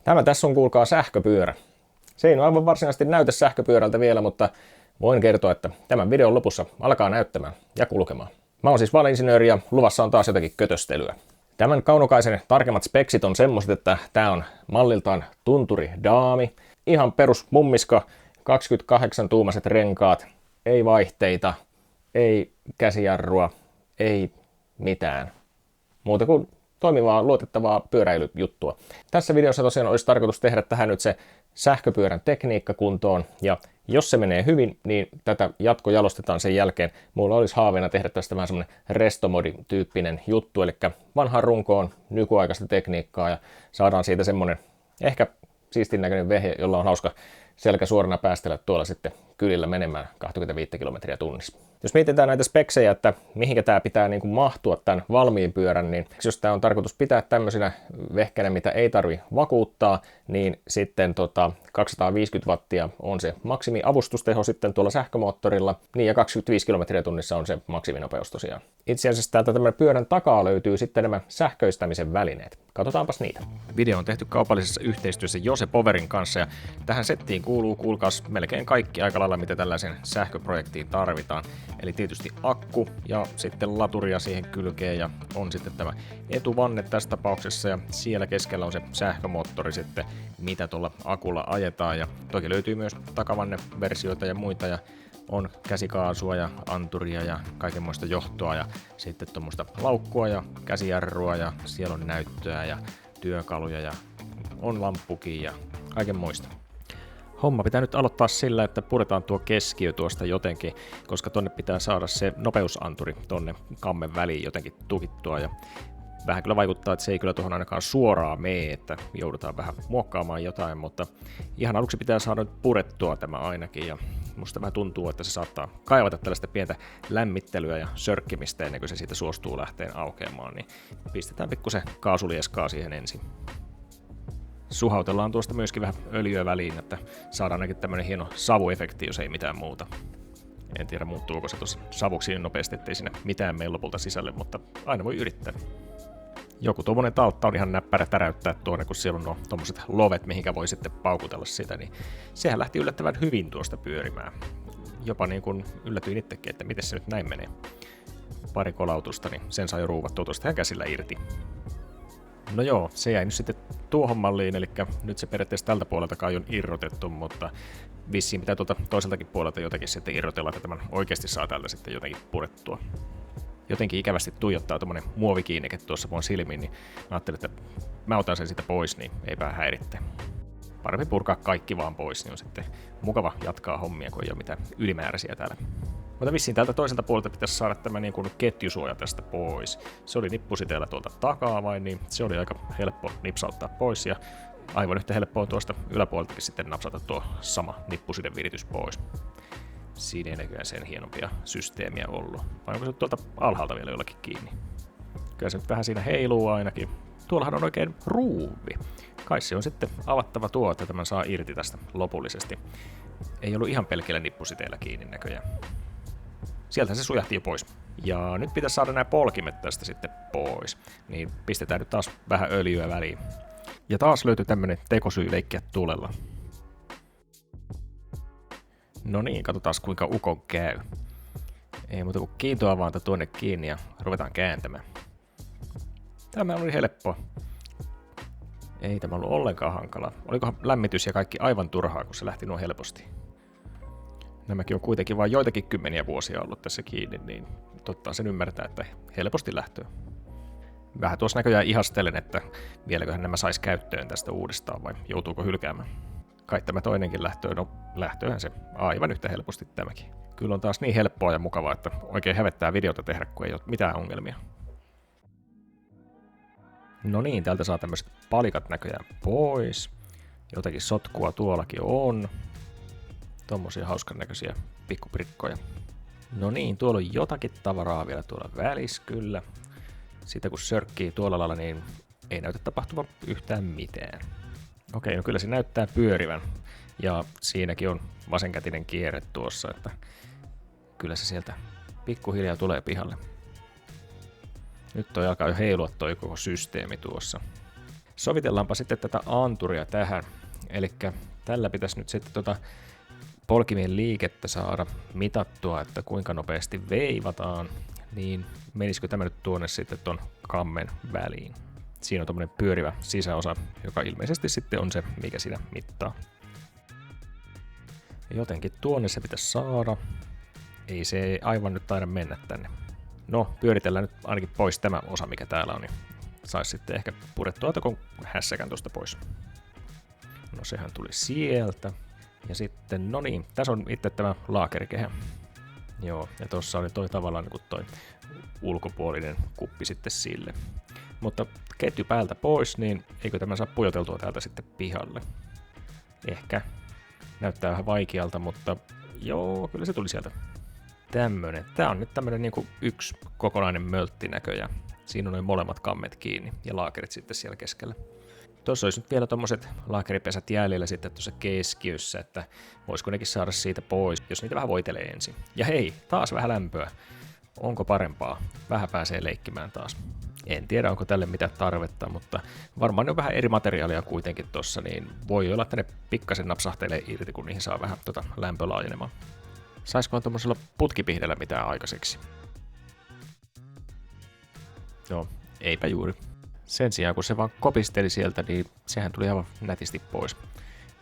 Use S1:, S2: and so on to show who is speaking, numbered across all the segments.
S1: Tämä tässä on kuulkaa sähköpyörä. Se ei aivan varsinaisesti näytä sähköpyörältä vielä, mutta voin kertoa, että tämän videon lopussa alkaa näyttämään ja kulkemaan. Mä oon siis valinsinööri ja luvassa on taas jotakin kötöstelyä. Tämän Kaunokaisen tarkemmat speksit on semmoiset, että tää on malliltaan tunturi daami. Ihan perus mummiska, 28-tuumaiset renkaat, ei vaihteita, ei käsijarrua, ei mitään. Muuta kuin toimivaa, luotettavaa pyöräilyjuttua. Tässä videossa tosiaan olisi tarkoitus tehdä tähän nyt se sähköpyörän tekniikka kuntoon, ja jos se menee hyvin, niin tätä jatkojalostetaan sen jälkeen. Mulla olisi haaveena tehdä tästä vähän semmoinen restomodi-tyyppinen juttu, eli vanhaan runkoon nykyaikaista tekniikkaa, ja saadaan siitä semmoinen ehkä siistin näköinen vehje, jolla on hauska selkä suorana päästellä tuolla sitten kylillä menemään 25 kilometriä tunnissa. Jos mietitään näitä speksejä, että mihinkä tämä pitää niin kuin mahtua tämän valmiin pyörän, niin jos tämä on tarkoitus pitää tämmöisenä vehkänä, mitä ei tarvi vakuuttaa, niin sitten 250 wattia on se maksimiavustusteho sitten tuolla sähkömoottorilla, niin ja 25 kilometriä tunnissa on se maksiminopeus tosiaan. Itse asiassa täältä tämän pyörän takaa löytyy sitten nämä sähköistämisen välineet. Katsotaanpas niitä. Video on tehty kaupallisessa yhteistyössä Jose Powerin kanssa, ja tähän settiin kuuluu kuulkaas melkein kaikki aika lailla, mitä tällaisen sähköprojektiin tarvitaan. Eli tietysti akku ja sitten laturia siihen kylkeen, ja on sitten tämä etuvanne tässä tapauksessa, ja siellä keskellä on se sähkömoottori sitten, mitä tuolla akulla ajetaan, ja toki löytyy myös takavanneversioita ja muita, ja on käsikaasua ja anturia ja kaikenmoista johtoa ja sitten tuommoista laukkua ja käsijarrua ja siellä on näyttöä ja työkaluja ja on lamppukin ja kaikenmoista. Homma pitää nyt aloittaa sillä, että puretaan tuo keskiö tuosta jotenkin, koska tonne pitää saada se nopeusanturi tonne kammen väliin jotenkin tukittua, ja vähän kyllä vaikuttaa, että se ei kyllä tuohon ainakaan suoraan mene, että joudutaan vähän muokkaamaan jotain, mutta ihan aluksi pitää saada nyt purettua tämä ainakin, ja musta vähän tuntuu, että se saattaa kaivata tällaista pientä lämmittelyä ja sörkkimistä ennen kuin se siitä suostuu lähteen aukeamaan, niin pistetään pikkusen kaasulieskaa siihen ensin. Suhautellaan tuosta myöskin vähän öljyä väliin, että saadaan ainakin tämmönen hieno savuefekti, jos ei mitään muuta. En tiedä, muuttuuko se tuossa savuksi niin nopeasti, ettei sinne mitään mene lopulta sisälle, mutta aina voi yrittää. Joku tuommoinen taltta on ihan näppärä täräyttää tuonne, kun siellä on tuommoiset lovet, mihinkä voi sitten paukutella sitä, niin sehän lähti yllättävän hyvin tuosta pyörimään. Jopa niin kuin yllätyin itsekin, että miten se nyt näin menee. Pari kolautusta, niin sen sai ruuvattua tuosta ihan käsillä irti. No joo, se jäi nyt sitten tuohon malliin, eli nyt se periaatteessa tältä puolelta on irrotettu, mutta vissiin pitää tuolta toiseltakin puolelta jotenkin sitten irrotella, että tämän oikeasti saa tältä sitten jotenkin purettua. Jotenkin ikävästi tuijottaa tuommoinen muovikiinnike tuossa mun silmiin, niin mä ajattelin, että mä otan sen siitä pois, niin eipä häiritte. Parempi purkaa kaikki vaan pois, niin on sitten mukava jatkaa hommia, kun ei ole mitään ylimääräisiä täällä. Mutta vissiin täältä toiselta puolelta pitäisi saada tämä niin kuin ketjusuoja tästä pois. Se oli nippusiteellä tuolta takaa vain, niin se oli aika helppo nipsauttaa pois, ja aivan yhtä helppoa tuosta yläpuoleltakin sitten napsata tuo sama nippusideviritys pois. Siinä ei näköjään sen hienompia systeemiä ollut. Vai onko se tuolta alhaalta vielä jollakin kiinni? Kyllä se nyt vähän siinä heiluu ainakin. Tuollahan on oikein ruuvi. Kai se on sitten avattava tuo, että tämän saa irti tästä lopullisesti. Ei ollut ihan pelkillä nippusiteillä kiinni näköjään. Sieltä se sujahti jo pois. Ja nyt pitäisi saada nämä polkimet tästä sitten pois. Niin pistetään nyt taas vähän öljyä väliin. Ja taas löytyy tämmönen tekosyy leikkiä tulella. No niin, katsotaan kuinka ukon käy. Ei muuta kuin kiintoavainta tuonne kiinni ja ruvetaan kääntämään. Tämä oli helppoa. Ei tämä ollut ollenkaan hankala. Olikohan lämmitys ja kaikki aivan turhaa, kun se lähti noin helposti. Nämäkin on kuitenkin vain joitakin kymmeniä vuosia ollut tässä kiinni, niin totta sen ymmärtää, että helposti lähtöä. Vähän tuossa näköjään ihastelen, että vieläköhän nämä sais käyttöön tästä uudestaan vai joutuuko hylkäämään. Kai tämä toinenkin lähtöhän se aivan yhtä helposti tämäkin. Kyllä on taas niin helppoa ja mukavaa, että oikein hävettää videota tehdä, kun ei ole mitään ongelmia. No niin, täältä saa tämmöiset palikat näköjään pois. Jotakin sotkua tuollakin on. Tommosia hauskan näköisiä pikkuprikkoja. No niin, tuolla on jotakin tavaraa vielä tuolla välissä kyllä. Sitä kun sörkkii tuolla lailla, niin ei näytä tapahtuvan yhtään mitään. Okei, no kyllä se näyttää pyörivän. Ja siinäkin on vasenkätinen kierre tuossa, että kyllä se sieltä pikkuhiljaa tulee pihalle. Nyt toi alkaa jo heilua toi koko systeemi tuossa. Sovitellaanpa sitten tätä anturia tähän. Eli tällä pitäisi nyt sitten polkimien liikettä saada mitattua, että kuinka nopeasti veivataan, niin menisikö tämä nyt tuonne sitten ton kammen väliin. Siinä on tommonen pyörivä sisäosa, joka ilmeisesti sitten on se, mikä siinä mittaa. Jotenkin tuonne se pitäisi saada. Ei se aivan nyt taida mennä tänne. No, pyöritellään nyt ainakin pois tämä osa, mikä täällä on, niin saisi sitten ehkä purettua takon hässäkän tuosta pois. No sehän tuli sieltä. Ja sitten, no niin, tässä on itse tämä laakerikehä. Joo, ja tuossa oli toi tavallaan niin kuin toi ulkopuolinen kuppi sitten sille. Mutta ketju päältä pois, niin eikö tämä saa pujoteltua täältä sitten pihalle? Ehkä. Näyttää vähän vaikealta, mutta joo, kyllä se tuli sieltä. Tämmönen. Tää on nyt tämmönen niinku yksi kokonainen mölttinäkö ja siinä on noin molemmat kammet kiinni ja laakerit sitten siellä keskellä. Tuossa olisi nyt vielä tommoset laakeripesät jäljellä sitten tuossa keskiössä, että voisiko nekin saada siitä pois, jos niitä vähän voitelee ensin. Ja hei, taas vähän lämpöä. Onko parempaa? Vähän pääsee leikkimään taas. En tiedä, onko tälle mitään tarvetta, mutta varmaan ne on vähän eri materiaalia kuitenkin tossa, niin voi olla, että ne pikkasen napsahtelee irti, kun niihin saa vähän lämpölaajenemaan. Saisikohan tuommoisella putkipihdellä mitään aikaiseksi? Joo, eipä juuri. Sen sijaan, kun se vaan kopisteli sieltä, niin sehän tuli aivan nätisti pois.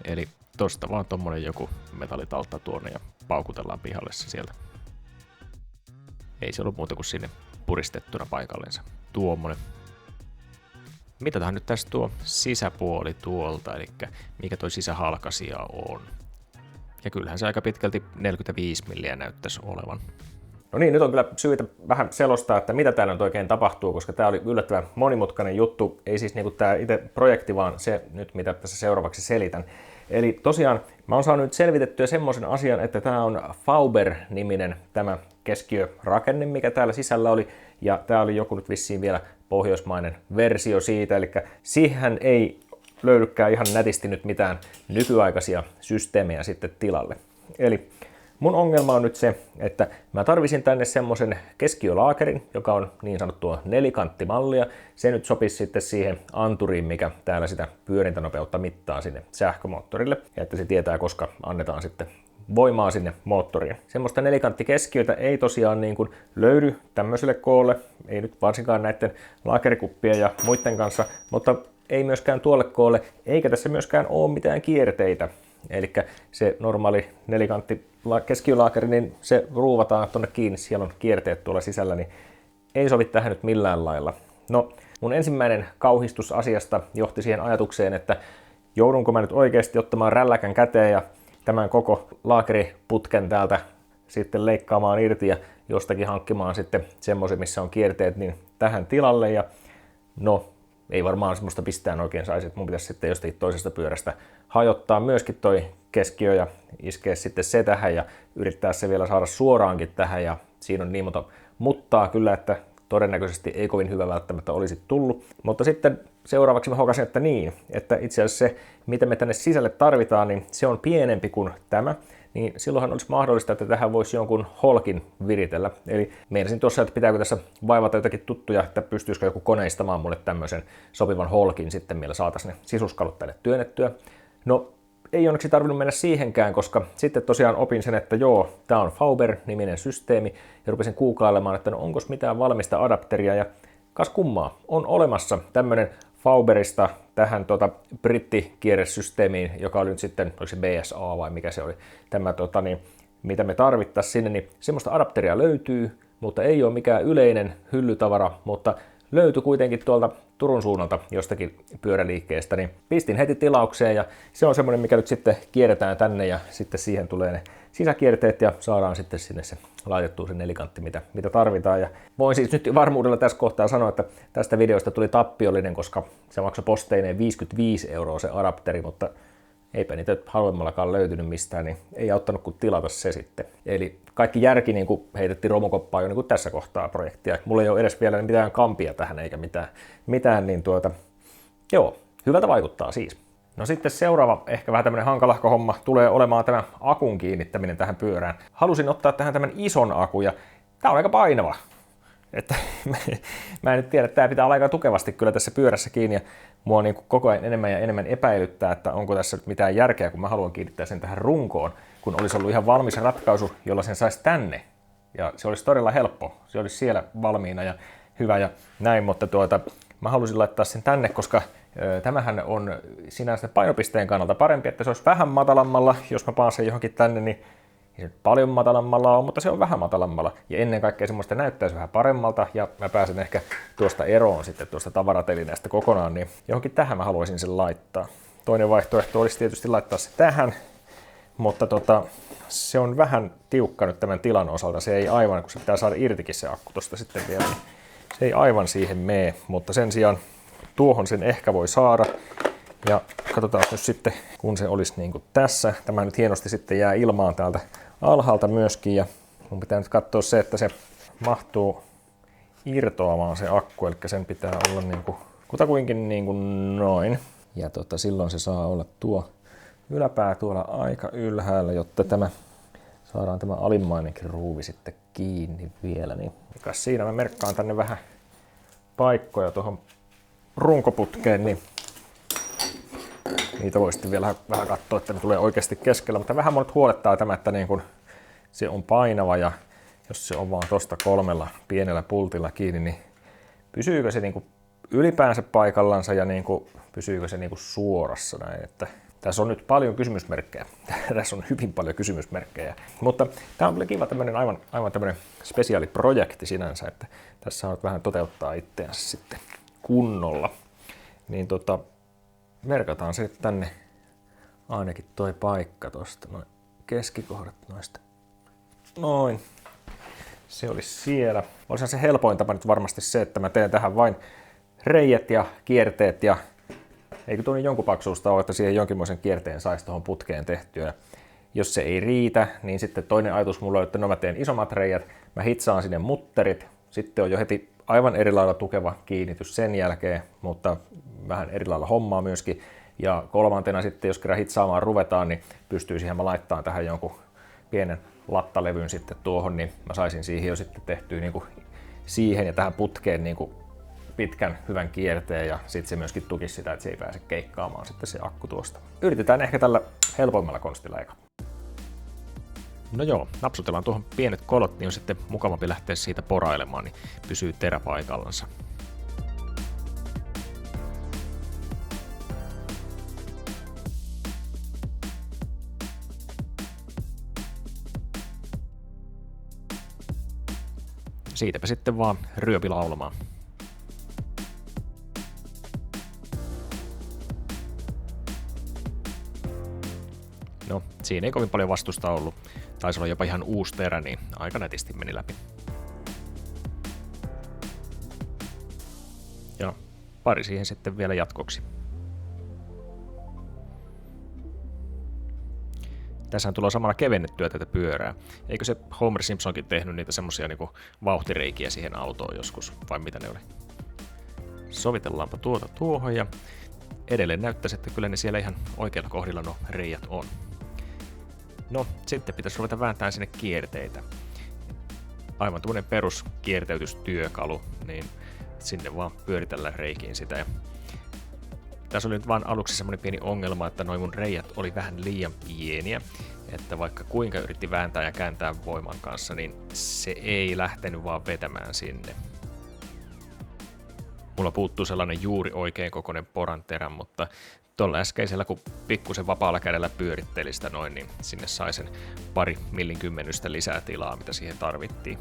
S1: Eli tosta vaan tommonen joku metallitaltta tuonne ja paukutellaan pihalle se sieltä. Ei se ollut muuta kuin sinne puristettuna paikallensa. Tuommoinen. Mitataan nyt tästä tuo sisäpuoli tuolta, eli mikä toi sisähalkasia on. Ja kyllähän se aika pitkälti 45 milliä näyttäisi olevan. No niin, nyt on kyllä syytä vähän selostaa, että mitä täällä nyt oikein tapahtuu, koska tää oli yllättävän monimutkainen juttu. Ei siis niinku tää itse projekti, vaan se nyt, mitä tässä seuraavaksi selitän. Eli tosiaan mä oon saanut nyt selvitettyä semmoisen asian, että tää on Fauber-niminen tämä keskiörakenne, mikä täällä sisällä oli. Ja tää oli joku nyt vissiin vielä pohjoismainen versio siitä, eli siihen ei löydykään ihan nätisti nyt mitään nykyaikaisia systeemejä sitten tilalle. Eli mun ongelma on nyt se, että mä tarvisin tänne semmoisen keskiölaakerin, joka on niin sanottua nelikanttimallia. Se nyt sopisi sitten siihen anturiin, mikä täällä sitä pyörintänopeutta mittaa sinne sähkömoottorille, ja että se tietää, koska annetaan sitten voimaa sinne moottoriin. Semmoista nelikanttikeskyötä ei tosiaan niin kuin löydy tämmöiselle koolle, ei nyt varsinkaan näiden laakerikuppien ja muiden kanssa, mutta ei myöskään tuolle koolle, eikä tässä myöskään ole mitään kierteitä. Eli se normaali nelikantti keskiölaakeri, niin se ruuvataan tuonne kiinni, siellä on kierteet tuolla sisällä, niin ei sovi tähän nyt millään lailla. No, mun ensimmäinen kauhistus asiasta johti siihen ajatukseen, että joudunko mä nyt oikeasti ottamaan rälläkän käteen ja tämän koko laakeriputken täältä sitten leikkaamaan irti ja jostakin hankkimaan sitten semmoisen, missä on kierteet, niin tähän tilalle. Ja no, ei varmaan semmoista pistään oikein saisi, että mun pitäisi sitten jostakin toisesta pyörästä hajottaa myöskin toi keskiö ja iskeä sitten se tähän ja yrittää se vielä saada suoraankin tähän. Ja siinä on niin monta muttaa kyllä, että todennäköisesti ei kovin hyvä välttämättä olisi tullut. Mutta sitten seuraavaksi mä hokasin, että niin, että itse asiassa se, mitä me tänne sisälle tarvitaan, niin se on pienempi kuin tämä. Niin silloinhan olisi mahdollista, että tähän voisi jonkun holkin viritellä. Eli meinasin tuossa, että pitääkö tässä vaivata jotakin tuttuja, että pystyisikö joku koneistamaan mulle tämmöisen sopivan holkin sitten, millä saataisiin ne sisuskalut tänne työnnettyä. No, ei onneksi tarvinnut mennä siihenkään, koska sitten tosiaan opin sen, että joo, tämä on Fauber-niminen systeemi, ja rupesin googlailemaan, että no onko mitään valmista adapteria, ja kas kummaa, on olemassa tämmöinen Fauberista tähän brittikierresysteemiin, joka oli nyt sitten, oliko se BSA vai mikä se oli, tämä mitä me tarvittaisiin sinne, niin semmoista adapteria löytyy, mutta ei ole mikään yleinen hyllytavara, mutta löytyi kuitenkin tuolta Turun suunnalta jostakin pyöräliikkeestä, niin pistin heti tilaukseen ja se on semmoinen, mikä nyt sitten kierretään tänne ja sitten siihen tulee ne sisäkierteet ja saadaan sitten sinne se laitettua se nelikantti, mitä tarvitaan. Ja voin siis nyt varmuudella tässä kohtaa sanoa, että tästä videosta tuli tappiollinen, koska se maksoi posteineen 55 € se adapteri, mutta eipä niitä halvemmallakaan löytynyt mistään, niin ei auttanut kuin tilata se sitten. Eli kaikki järki niin kuin heitettiin romukoppaan jo niin kuin tässä kohtaa projektia. Mulla ei ole edes vielä mitään kampia tähän eikä mitään niin joo, hyvältä vaikuttaa siis. No sitten seuraava, ehkä vähän tämmönen hankalahko homma, tulee olemaan tämä akun kiinnittäminen tähän pyörään. Halusin ottaa tähän tämän ison akun ja tää on aika painava. Että mä en nyt tiedä, että tämä pitää olla aika tukevasti kyllä tässä pyörässä kiinni, ja mua niin kuin koko ajan enemmän ja enemmän epäilyttää, että onko tässä nyt mitään järkeä, kun mä haluan kiinnittää sen tähän runkoon, kun olisi ollut ihan valmis ratkaisu, jolla sen saisi tänne. Ja se olisi todella helppo. Se olisi siellä valmiina ja hyvä ja näin, mutta mä halusin laittaa sen tänne, koska tämähän on sinänsä painopisteen kannalta parempi, että se olisi vähän matalammalla. Jos mä paan sen johonkin tänne, niin ei se paljon matalammalla on, mutta se on vähän matalammalla. Ja ennen kaikkea semmoista näyttäisi vähän paremmalta, ja mä pääsen ehkä tuosta eroon sitten tuosta tavaratelineestä kokonaan, niin johonkin tähän mä haluaisin sen laittaa. Toinen vaihtoehto olisi tietysti laittaa se tähän, mutta se on vähän tiukka nyt tämän tilan osalta. Se ei aivan, kun se pitää saada irtikin se akku tuosta sitten vielä, niin se ei aivan siihen mene, mutta sen sijaan tuohon sen ehkä voi saada. Ja katsotaan nyt sitten, kun se olisi niin kuin tässä. Tämä nyt hienosti sitten jää ilmaan täältä alhaalta myöskin. Ja mun pitää nyt katsoa se, että se mahtuu irtoamaan se akku. Eli sen pitää olla niin kuin, kutakuinkin niin kuin noin. Ja silloin se saa olla tuo yläpää tuolla aika ylhäällä, jotta saadaan tämä alimmainenkin ruuvi sitten kiinni vielä. Niin siinä mä merkkaan tänne vähän paikkoja tuohon runkoputkeen, niin niitä voi sitten vielä vähän katsoa, että ne tulee oikeasti keskellä, mutta vähän minut huolettaa tämä, että niin kun se on painava ja jos se on vaan tuosta 3 pienellä pultilla kiinni, niin pysyykö se niin kuin ylipäänsä paikallansa ja niin kuin pysyykö se niin kuin suorassa näin, että tässä on nyt paljon kysymysmerkkejä. Tässä on hyvin paljon kysymysmerkkejä. Mutta tämä on kyllä kiva tämmöinen aivan tämmöinen spesiaaliprojekti sinänsä, että tässä on vähän toteuttaa itseänsä sitten kunnolla. Niin merkataan se tänne ainakin toi paikka tosta, noin keskikohdat noista. Noin. Se olisi siellä. Olisihan se helpoin tapa nyt varmasti se, että mä teen tähän vain reijät ja kierteet ja eikö tuo niin jonkun paksuusta ole, että siihen jonkinmoisen kierteen saisi tuohon putkeen tehtyä. Jos se ei riitä, niin sitten toinen ajatus mulla on, että no mä teen isommat reijät, mä hitsaan sinne mutterit, sitten on jo heti aivan eri lailla tukeva kiinnitys sen jälkeen, mutta vähän eri lailla hommaa myöskin. Ja kolmantena sitten, jos kerran hitsaamaan ruvetaan, niin pystyy siihen mä laittaa tähän jonkun pienen lattalevyn sitten tuohon, niin mä saisin siihen jo sitten tehtyä niin kuin siihen ja tähän putkeen niin kuin pitkän hyvän kierteen ja sitten se myöskin tukisi sitä, että se ei pääse keikkaamaan sitten se akku tuosta. Yritetään ehkä tällä helpoimmalla konstilla eka. No joo, napsutellaan tuohon pienet kolot, niin on sitten mukavampi lähteä siitä porailemaan, niin pysyy terä paikallansa. Siitäpä sitten vaan ryöpi laulamaan. No, siinä ei kovin paljon vastusta ollut. Taisi olla jopa ihan uusi terä, niin aika nätisti meni läpi. Ja pari siihen sitten vielä jatkoksi. Tässähän tulee samalla kevennettyä tätä pyörää. Eikö se Homer Simpsonkin tehnyt niitä semmosia niinku vauhtireikiä siihen autoon joskus, vai mitä ne oli? Sovitellaanpa tuota tuohon ja edelleen näyttäisi, että kyllä ne siellä ihan oikealla kohdilla nuo reijät on. No, sitten pitäisi ruveta vääntämään sinne kierteitä. Aivan tuommoinen perus kierteytystyökalu, niin sinne vaan pyöritellään reikiin sitä. Ja tässä oli nyt vaan aluksi semmoinen pieni ongelma, että noin mun reijät oli vähän liian pieniä, että vaikka kuinka yritti vääntää ja kääntää voiman kanssa, niin se ei lähtenyt vaan vetämään sinne. Mulla puuttuu sellainen juuri oikein kokoinen poranterä, mutta tuolla äskeisellä, kun pikkusen vapaalla kädellä pyöritteli sitä noin, niin sinne sai sen pari millikymmenystä lisää tilaa, mitä siihen tarvittiin.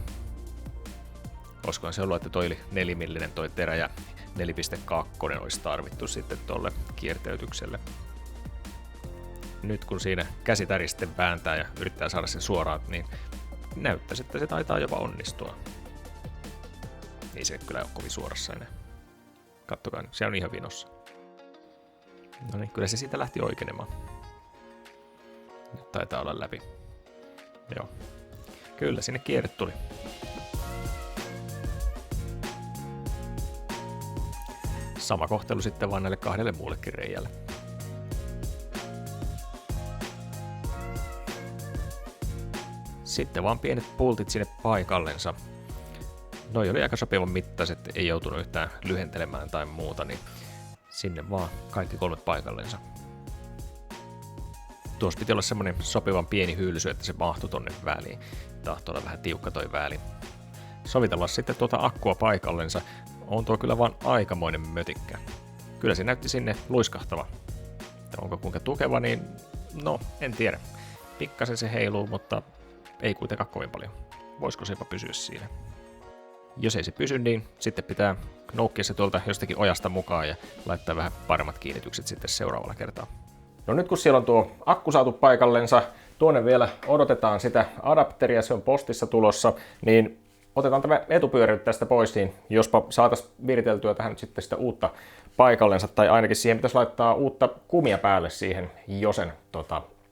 S1: Olisikohan se ollut, että toi oli 4 millinen toi terä ja 4.2 olisi tarvittu sitten tuolle kierteytykselle. Nyt kun siinä käsitäri sitten vääntää ja yrittää saada sen suoraan, niin näyttäisi, että se taitaa jopa onnistua. Ei se kyllä ole kovin suorassa enää. Kattokaa, se on ihan vinossa. No niin, kyllä se siitä lähti oikenemaan. Nyt taitaa olla läpi. Joo. Kyllä, sinne kierre tuli. Sama kohtelu sitten vaan näille 2 muullekin reijälle. Sitten vaan pienet pultit sinne paikallensa. Noi oli aika sopivan mittaiset, ei joutunut yhtään lyhentelemään tai muuta, niin sinne vaan kaikki 3 paikallensa. Tuossa piti olla semmonen sopivan pieni hyylysy, että se mahtui tonne väliin. Tahtoi olla vähän tiukka toi väli. Sovitellaan sitten tuota akkua paikallensa. On tuo kyllä vaan aikamoinen mötikkä. Kyllä se näytti sinne luiskahtava. Onko kuinka tukeva, niin no, en tiedä. Pikkasen se heiluu, mutta ei kuitenkaan kovin paljon. Voisiko se jopa pysyä siinä? Jos ei se pysy, niin sitten pitää noukkia se tuolta jostakin ojasta mukaan ja laittaa vähän paremmat kiinnitykset sitten seuraavalla kertaa. No nyt kun siellä on tuo akku saatu paikallensa, tuonne vielä odotetaan sitä adapteria, se on postissa tulossa, niin otetaan tämä etupyörä tästä pois, niin jospa saataisiin viriteltyä tähän sitten sitä uutta paikallensa, tai ainakin siihen pitäisi laittaa uutta kumia päälle siihen Josen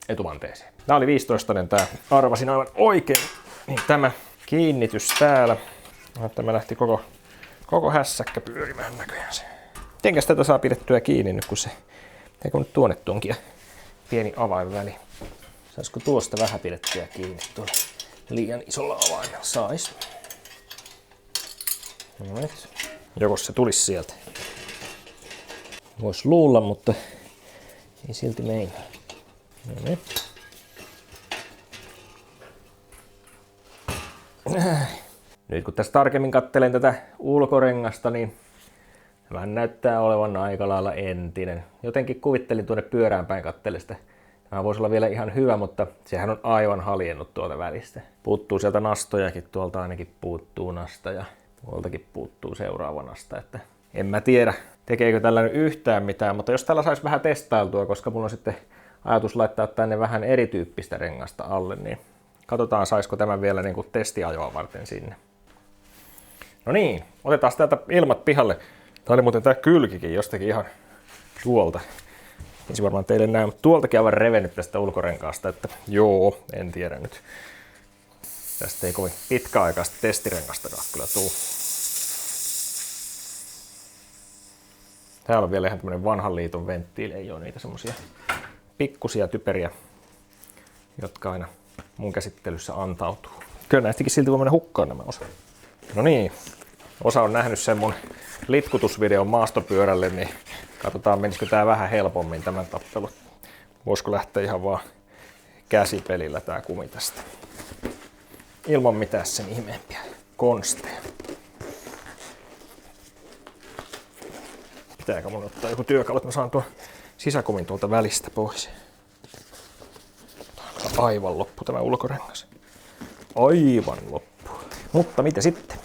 S1: etuvanteeseen. Tämä oli 15, tämä arvasin aivan oikein, niin tämä kiinnitys täällä. Tämä lähti koko hässäkkä pyörimään näköjään se. Mitenkäs tätä saa pidettyä kiinni nyt, kun se... Eikö nyt tuonne tuonkin pieni avainväli? Saisiko tuosta vähän pidettyä kiinni tuolla liian isolla avaimella? Sais. No nyt. Joko se tulisi sieltä? Vois luulla, mutta ei silti meinaa. No nyt. Nyt kun tässä tarkemmin katselen tätä ulkorengasta, niin vähän näyttää olevan aika lailla entinen. Jotenkin kuvittelin tuonne pyörään päin katsellesta. Tämä voisi olla vielä ihan hyvä, mutta sehän on aivan haljennut tuolta välistä. Puuttuu sieltä nastojakin, tuolta ainakin puuttuu nasta ja tuoltakin puuttuu seuraava nasta. Että en mä tiedä, tekeekö tällainen yhtään mitään, mutta jos tällä saisi vähän testailtua, koska mulla on sitten ajatus laittaa tänne vähän erityyppistä rengasta alle, niin katsotaan saisiko tämän vielä niin kuin testiajoa varten sinne. No niin, otetaan täältä ilmat pihalle. Tää oli muuten tää kylkikin jostakin ihan tuolta. Ei se varmaan teille näy, mutta tuoltakin aivan revennyt tästä ulkorenkaasta, että joo, en tiedä nyt. Tästä ei kovin pitkäaikaista testirengastakaan kyllä tuu. Täällä on vielä ihan tämmönen vanhan liiton venttiili, ei oo niitä semmosia pikkusia typeriä, jotka aina mun käsittelyssä antautuu. Kyllä näistäkin silti voi mennä hukkaan nämä osat. No niin, osa on nähnyt sen mun litkutusvideon maastopyörälle, niin katsotaan menisikö tää vähän helpommin tämän tappelun. Voisiko lähteä ihan vaan käsipelillä tää kumi tästä. Ilman mitään sen ihmeempiä konsteja. Pitääkö mun ottaa joku työkalu, että mä saan tuon sisäkumin tuolta välistä pois. Aivan loppu tämä ulkorengas. Aivan loppu. Mutta mitä sitten?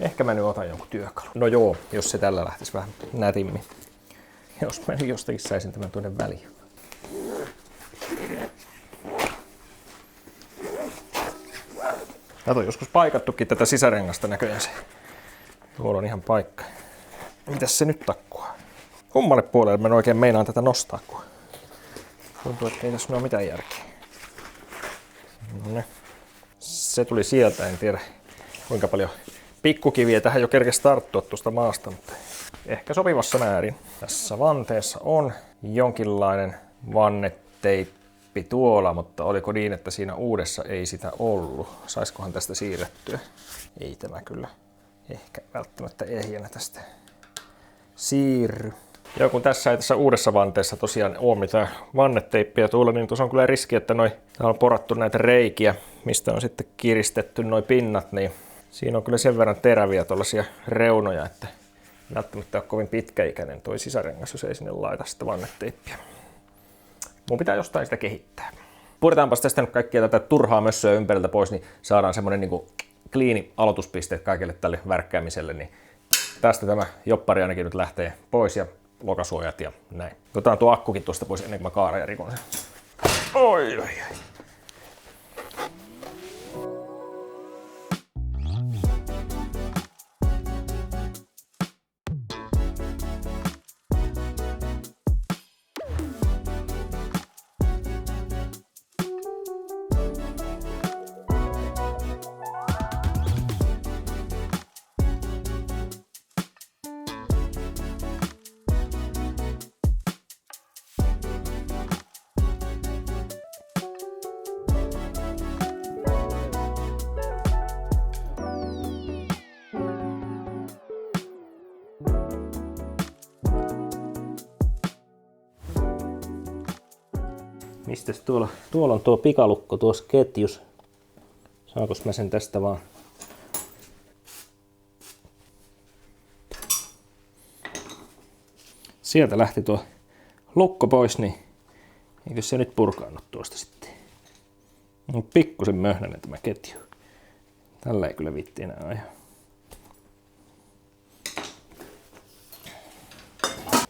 S1: Ehkä mä nyt otan jonkun työkalun. No joo, jos se tällä lähtisi vähän nätimmin. Jos mä nyt jostakin saisin tämän tuonne väliin. Kato, joskus paikattukin tätä sisärengasta näköjään se. Tuolla on ihan paikka. Mitäs se nyt takkuaa? Kummalle puolelle mä en oikein meinaan tätä nostaa, kun tuntuu, että ei tässä ole mitään järkeä. No, se tuli sieltä, en tiedä kuinka paljon pikkukiviä tähän jo kerkesi tarttua tuosta maasta, mutta ehkä sopivassa määrin. Tässä vanteessa on jonkinlainen vanneteippi tuolla, mutta oliko niin, että siinä uudessa ei sitä ollut? Saiskohan tästä siirrettyä? Ei tämä kyllä ehkä välttämättä ehjänä tästä siirry. Joo, kun tässä ei tässä uudessa vanteessa tosiaan ole mitään vanneteippiä tuolla, niin tuossa on kyllä riski, että täällä on porattu näitä reikiä, mistä on sitten kiristetty noi pinnat, niin siinä on kyllä sen verran teräviä tuollaisia reunoja, että välttämättä ole kovin pitkäikäinen toi sisärengas, jos ei sinne laita sitä vanneteippiä. Mun pitää jostain sitä kehittää. Puretaanpas tästä nyt kaikkia tätä turhaa mössöä ympäriltä pois, niin saadaan semmonen niinku kliini aloituspiste kaikille tälle värkkäämiselle, niin tästä tämä joppari ainakin nyt lähtee pois ja lokasuojat ja näin. Otetaan tuo akkukin tuosta pois ennen kuin mä kaaran ja rikon sen. Oi.
S2: Mistäs tuolla on tuo pikalukko tuossa ketjus. Saakos mä sen tästä vaan? Sieltä lähti tuo lukko pois, niin eikö se nyt purkaannut tuosta sitten? On pikkusen möhnäinen tämä ketju. Tällä ei kyllä viitti enää ajaa.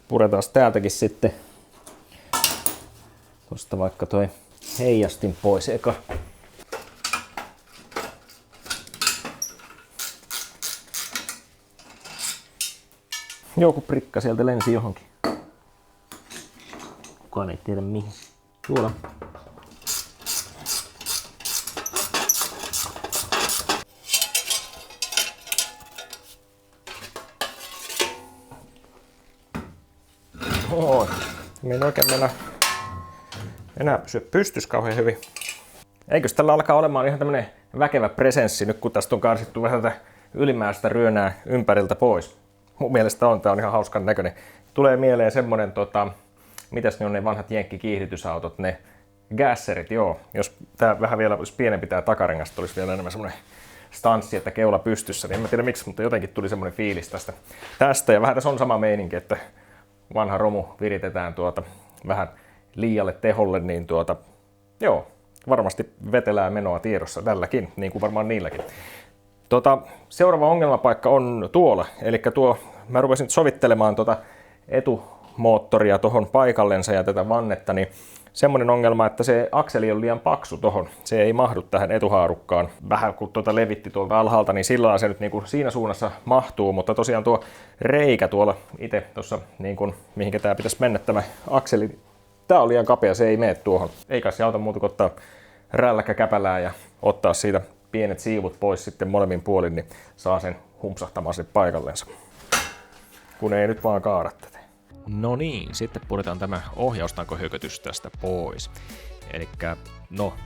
S2: Puretaan täältäkin sitten tuosta vaikka toi heijastin pois eka. Joku prikka sieltä lensi johonkin. Kukaan ei tiedä mihin. Tuolla. Oi, me en oikein enää pysyä pystyssä kauhean hyvin. Eikös tällä alkaa olemaan ihan tämmönen väkevä presenssi nyt kun tästä on karsittu vähän tätä ylimääräistä ryönää ympäriltä pois. Mun mielestä tää on ihan hauskan näköinen. Tulee mieleen semmonen mitäs ne on ne vanhat jenkkikiihdytysautot, ne gasserit, joo. Jos tää vähän vielä olisi pienempi tää takarengas, olisi vielä enemmän semmonen stanssi, että keula pystyssä, niin en mä tiedä miksi, mutta jotenkin tuli semmonen fiilis tästä. Ja vähän tässä on sama meininki, että vanha romu viritetään vähän liialle teholle, niin joo, varmasti vetelää menoa tiedossa tälläkin, niin kuin varmaan niilläkin. Seuraava ongelmapaikka on tuolla, eli mä rupesin nyt sovittelemaan etumoottoria tuohon paikallensa ja tätä vannetta, niin semmoinen ongelma, että se akseli on liian paksu tohon. Se ei mahdu tähän etuhaarukkaan. Vähän kun levitti tuolta alhaalta, niin sillä se nyt niinku siinä suunnassa mahtuu, mutta tosiaan tuo reikä tuolla itse tuossa, niin mihinkä tää pitäisi mennä tämä akseli, tää on liian kapea, se ei mene tuohon. Ei kai se auta muuta kuin ottaa rälläkkä käpälää ja ottaa siitä pienet siivut pois sitten molemmin puolin, niin saa sen humpsahtamaan sinne paikallensa. Kun ei nyt vaan kaada tätä.
S1: No niin, sitten puretaan tämä ohjaustankohökötys tästä pois. Elikkä,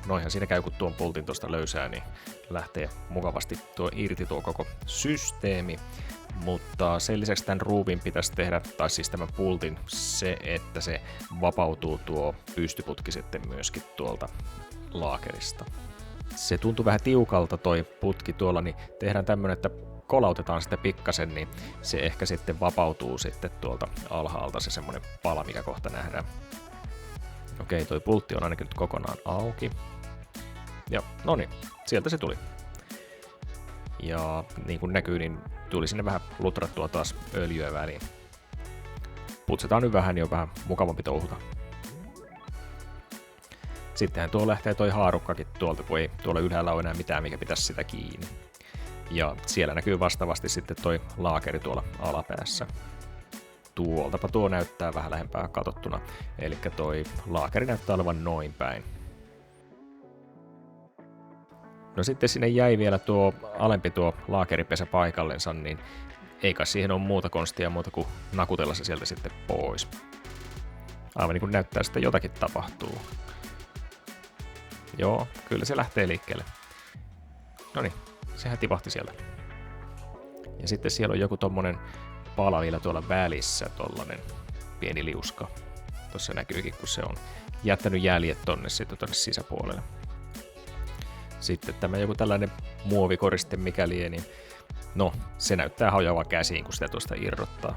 S1: noihan siinä käy, kun tuon pultin tuosta löysää, niin lähtee mukavasti irti tuo koko systeemi. Mutta sen lisäksi tämän ruuvin pitäisi tehdä, tai siis tämän pultin, se, että se vapautuu tuo pystyputki sitten myöskin tuolta laakerista. Se tuntuu vähän tiukalta toi putki tuolla, niin tehdään tämmönen, että kolautetaan sitä pikkasen, niin se ehkä sitten vapautuu sitten tuolta alhaalta se semmonen pala, mikä kohta nähdään. Okei, toi pultti on ainakin nyt kokonaan auki. Ja no niin, sieltä se tuli. Ja niin kuin näkyy, niin tuli sinne vähän lutrattua taas öljyä väliin. Putsetaan nyt vähän, niin on vähän mukavampi touhuta. Sittenhän tuo lähtee toi haarukkakin tuolta, kun ei tuolla ylhäällä ole enää mitään, mikä pitäisi sitä kiinni. Ja siellä näkyy vastaavasti sitten toi laakeri tuolla alapäässä. Tuoltapa tuo näyttää vähän lähempää katsottuna, eli toi laakeri näyttää olevan noin päin. No sitten sinne jäi vielä tuo alempi tuo laakeripesä paikallensa, niin ei kai siihen ole muuta konstia muuta kuin nakutella se sieltä sitten pois. Aivan niin kuin näyttää, että jotakin tapahtuu. Joo, kyllä se lähtee liikkeelle. Noniin, sehän tipahti sieltä. Ja sitten siellä on joku tommonen pala vielä tuolla välissä, tollanen pieni liuska. Tuossa näkyykin, kun se on jättänyt jäljet tonne sisäpuolelle. Sitten tämä joku tällainen muovikoriste mikäli, niin no, se näyttää hajoavan käsiin, kun sitä tuosta irrottaa.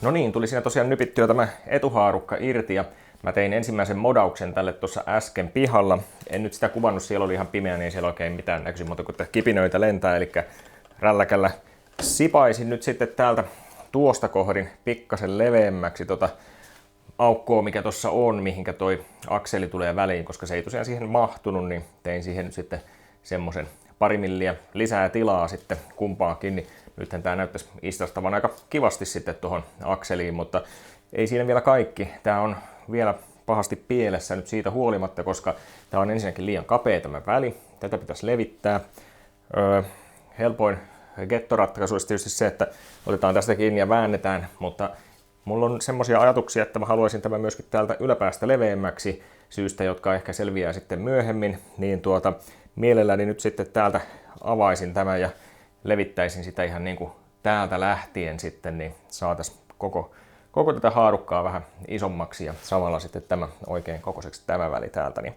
S1: No niin, tuli siinä tosiaan nypittyä tämä etuhaarukka irti ja mä tein ensimmäisen modauksen tälle tuossa äsken pihalla. En nyt sitä kuvannut, siellä oli ihan pimeä, niin siellä oikein mitään näkyisi muuta kuin kipinöitä lentää, eli rälläkällä sipaisin nyt sitten täältä tuosta kohdin pikkasen leveämmäksi aukkoa, mikä tuossa on, mihinkä toi akseli tulee väliin, koska se ei tosiaan siihen mahtunut, niin tein siihen nyt sitten semmosen pari milliä lisää tilaa sitten kumpaakin, niin nythän tää näyttäisi istustavan aika kivasti sitten tuohon akseliin, mutta ei siinä vielä kaikki. Tää on vielä pahasti pielessä nyt siitä huolimatta, koska tää on ensinnäkin liian kapea tämä väli. Tätä pitäisi levittää. Helpoin gettoratkaisu olisi tietysti se, että otetaan tästä kiinni ja väännetään, mutta mulla on semmoisia ajatuksia, että mä haluaisin tämän myöskin täältä yläpäästä leveämmäksi syystä, jotka ehkä selviää sitten myöhemmin, niin mielelläni nyt sitten täältä avaisin tämän ja levittäisin sitä ihan niin kuin täältä lähtien sitten, niin saataisiin koko koko tätä haarukkaa vähän isommaksi ja samalla sitten tämä oikein kokoiseksi tämä väli täältä, niin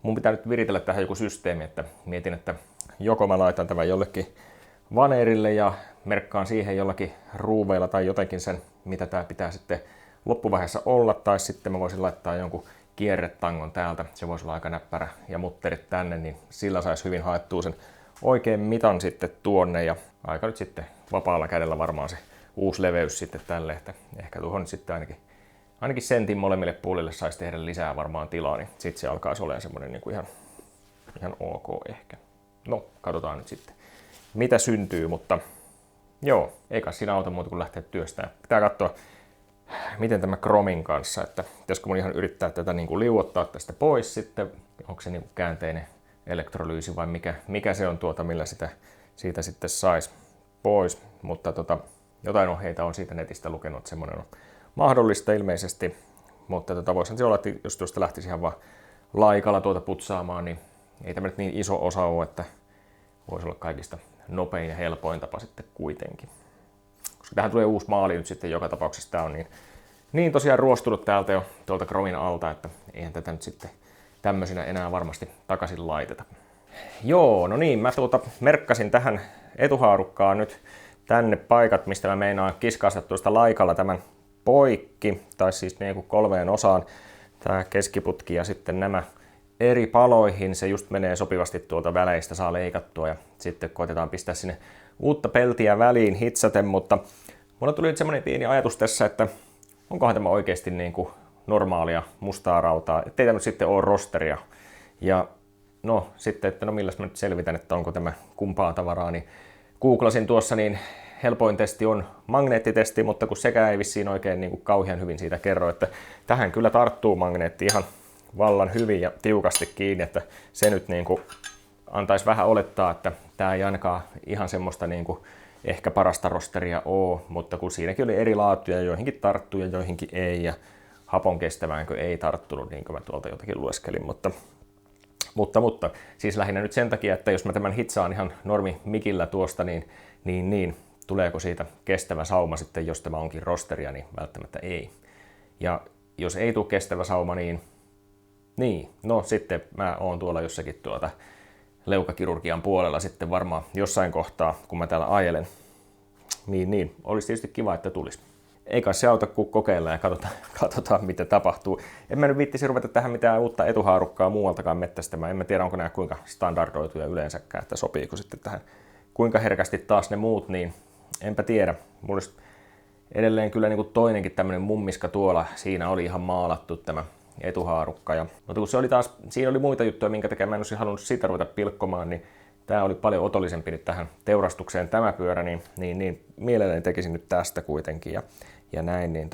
S1: mun pitää nyt viritellä tähän joku systeemi, että mietin, että joko mä laitan tämän jollekin vaneerille ja merkkaan siihen jollakin ruuveilla tai jotenkin sen, mitä tää pitää sitten loppuvaiheessa olla, tai sitten mä voisin laittaa jonkun kierretangon täältä, se voisi olla aika näppärä, ja mutterit tänne, niin sillä saisi hyvin haettua sen oikein mitan sitten tuonne, ja aika nyt sitten vapaalla kädellä varmaan se uusi leveys sitten tälle, että ehkä tuohon nyt sitten ainakin sentin molemmille puolille saisi tehdä lisää varmaan tilaa, niin sitten se alkaisi olemaan semmoinen niin kuin ihan ok ehkä. No, katsotaan nyt sitten, mitä syntyy, mutta joo, ei kai siinä auta muuta kuin lähteä työstämään. Pitää katsoa, miten tämä kromin kanssa, että pitäisikö mun ihan yrittää tätä niin kuin liuottaa tästä pois sitten, onko se niin kuin käänteinen elektrolyysi vai mikä se on millä siitä sitten saisi pois, mutta jotain ohjeita on siitä netistä lukenut, että semmoinen on mahdollista ilmeisesti, mutta voisihan se olla, että jos tuosta lähtisi ihan vaan laikalla putsaamaan, niin ei tämä nyt niin iso osa ole, että voisi olla kaikista nopein ja helpoin tapa sitten kuitenkin. Koska tähän tulee uusi maali nyt sitten joka tapauksessa, tämä on niin tosiaan ruostunut täältä jo tuolta kromin alta, että eihän tätä nyt sitten tämmöisenä enää varmasti takaisin laiteta. Joo, no niin, mä merkkasin tähän etuhaarukkaan nyt tänne paikat, mistä mä meinaan kiskaista tuosta laikalla tämän poikki, tai siis niin kuin 3 osaan, tämä keskiputki ja sitten nämä eri paloihin, se just menee sopivasti tuolta väleistä, saa leikattua ja sitten koitetaan pistää sinne uutta peltiä väliin hitsaten, mutta mulla tuli nyt semmoinen pieni ajatus tässä, että onkohan tämä oikeasti niin kuin normaalia mustaa rautaa, ettei tämä nyt sitten ole rosteria. Ja no sitten, että no milläs mä nyt selvitän, että onko tämä kumpaa tavaraa, niin googlasin tuossa, niin helpoin testi on magneettitesti, mutta kun sekään ei vissiin oikein niin kuin kauhean hyvin siitä kerro, että tähän kyllä tarttuu magneetti ihan vallan hyvin ja tiukasti kiinni, että se nyt niin kuin antaisi vähän olettaa, että tämä ei ainakaan ihan semmoista niin kuin ehkä parasta rosteria ole, mutta kun siinäkin oli eri laatuja, joihinkin tarttui ja joihinkin ei, ja hapon kestäväänkö ei tarttunut, niin kuin mä tuolta jotakin lueskelin, mutta siis lähinnä nyt sen takia, että jos mä tämän hitsaan ihan normi mikillä tuosta, niin tuleeko siitä kestävä sauma sitten, jos tämä onkin rosteria, niin välttämättä ei. Ja jos ei tule kestävä sauma, niin no sitten mä oon tuolla jossakin leukakirurgian puolella sitten varmaan jossain kohtaa, kun mä täällä ajelen. Niin, olisi tietysti kiva, että tulisi. Ei kai se auta, kun kokeillaan ja katsotaan, mitä tapahtuu. En mä nyt viittisi ruveta tähän mitään uutta etuhaarukkaa muualtakaan mettästämään. En mä tiedä, onko nämä kuinka standardoituja yleensäkään, että sopiiko sitten tähän kuinka herkästi taas ne muut, niin enpä tiedä. Mulla olisi edelleen kyllä niin kuin toinenkin tämmöinen mummiska tuolla, siinä oli ihan maalattu tämä etuhaarukka. Mutta kun se oli taas, siinä oli muita juttuja, minkä takia mä en olisi halunnut sitä ruveta pilkkomaan, niin tämä oli paljon otollisempi nyt tähän teurastukseen tämä pyörä, niin mielelläni tekisin nyt tästä kuitenkin ja näin.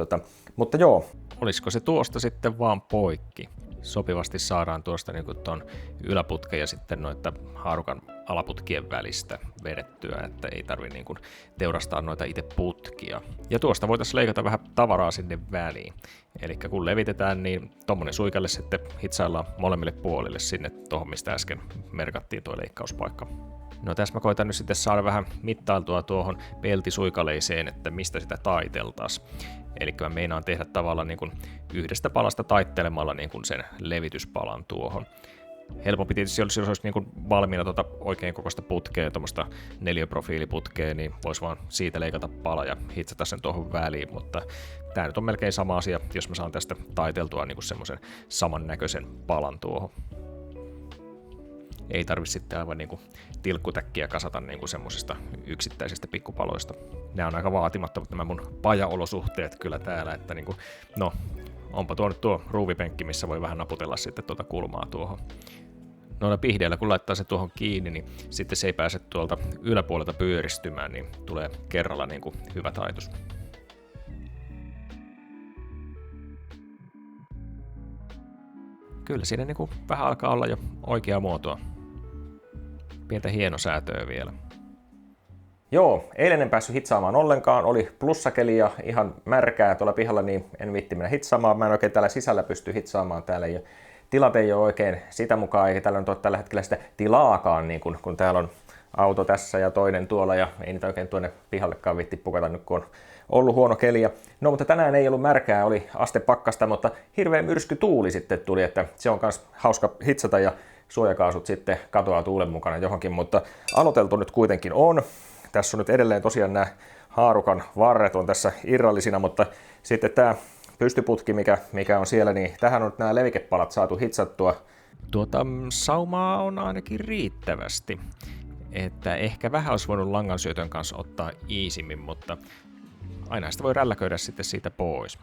S1: Mutta joo. Olisiko se tuosta sitten vaan poikki? Sopivasti saadaan tuosta niin kuin ton yläputken ja sitten noita haarukan alaputkien välistä vedettyä, että ei tarvitse niin kuin teurastaa noita itse putkia. Ja tuosta voitaisiin leikata vähän tavaraa sinne väliin. Eli kun levitetään, niin tommonen suikalle sitten hitsaillaan molemmille puolille sinne tuohon, mistä äsken merkattiin tuo leikkauspaikka. No tässä mä koitan nyt sitten saada vähän mittailtua tuohon peltisuikaleeseen, että mistä sitä taiteltaisiin. Eli mä meinaan tehdä tavallaan niin kuin yhdestä palasta taittelemalla niin kuin sen levityspalan tuohon. Helpompi tietysti olisi, jos olisi niin kuin valmiina oikein kokoista putkea, tuommoista neliöprofiiliputkea, niin voisi vaan siitä leikata pala ja hitsata sen tuohon väliin, mutta tämä nyt on melkein sama asia, jos mä saan tästä taiteltua niin kuin semmoisen samannäköisen palan tuohon. Ei tarvitse sitten aivan niin kuin tilkkutäkkiä kasata niin kuin semmoisista yksittäisistä pikkupaloista. Nämä on aika vaatimattomat nämä mun pajaolosuhteet kyllä täällä, että niin kuin, no onpa tuo nyt tuo ruuvipenkki, missä voi vähän naputella sitten tuota kulmaa tuohon. Noilla pihdeillä kun laittaa se tuohon kiinni, niin sitten se ei pääse tuolta yläpuolelta pyöristymään, niin tulee kerralla niin kuin hyvä taitus. Kyllä siinä niin kuin vähän alkaa olla jo oikeaa muotoa. Pientä hienosäätöä vielä. Joo, eilen en päässyt hitsaamaan ollenkaan. Oli plussakeli ja ihan märkää tuolla pihalla, niin en viitti mennä hitsaamaan. Mä en oikein täällä sisällä pysty hitsaamaan täällä. Ja tilat ei ole oikein sitä mukaan, eikä täällä ole tällä hetkellä sitä tilaakaan, niin kun täällä on auto tässä ja toinen tuolla. Ja ei niitä oikein tuonne pihallekaan viitti pukata nyt, kun on
S2: ollut huono keli. No mutta tänään ei ollut märkää, oli astepakkasta, mutta hirveä myrskytuuli sitten tuli, että se on myös hauska hitsata ja suojakaasut sitten katoaa tuulen mukana johonkin, mutta aloiteltu nyt kuitenkin on. Tässä on nyt edelleen tosiaan nämä haarukan varret on tässä irrallisina, mutta sitten tämä pystyputki, mikä on siellä, niin tähän on nyt nämä levikepalat saatu hitsattua.
S1: Saumaa on ainakin riittävästi, että ehkä vähän olisi voinut langansyötön kanssa ottaa iisimmin, mutta aina sitä voi rälläköidä sitten siitä pois.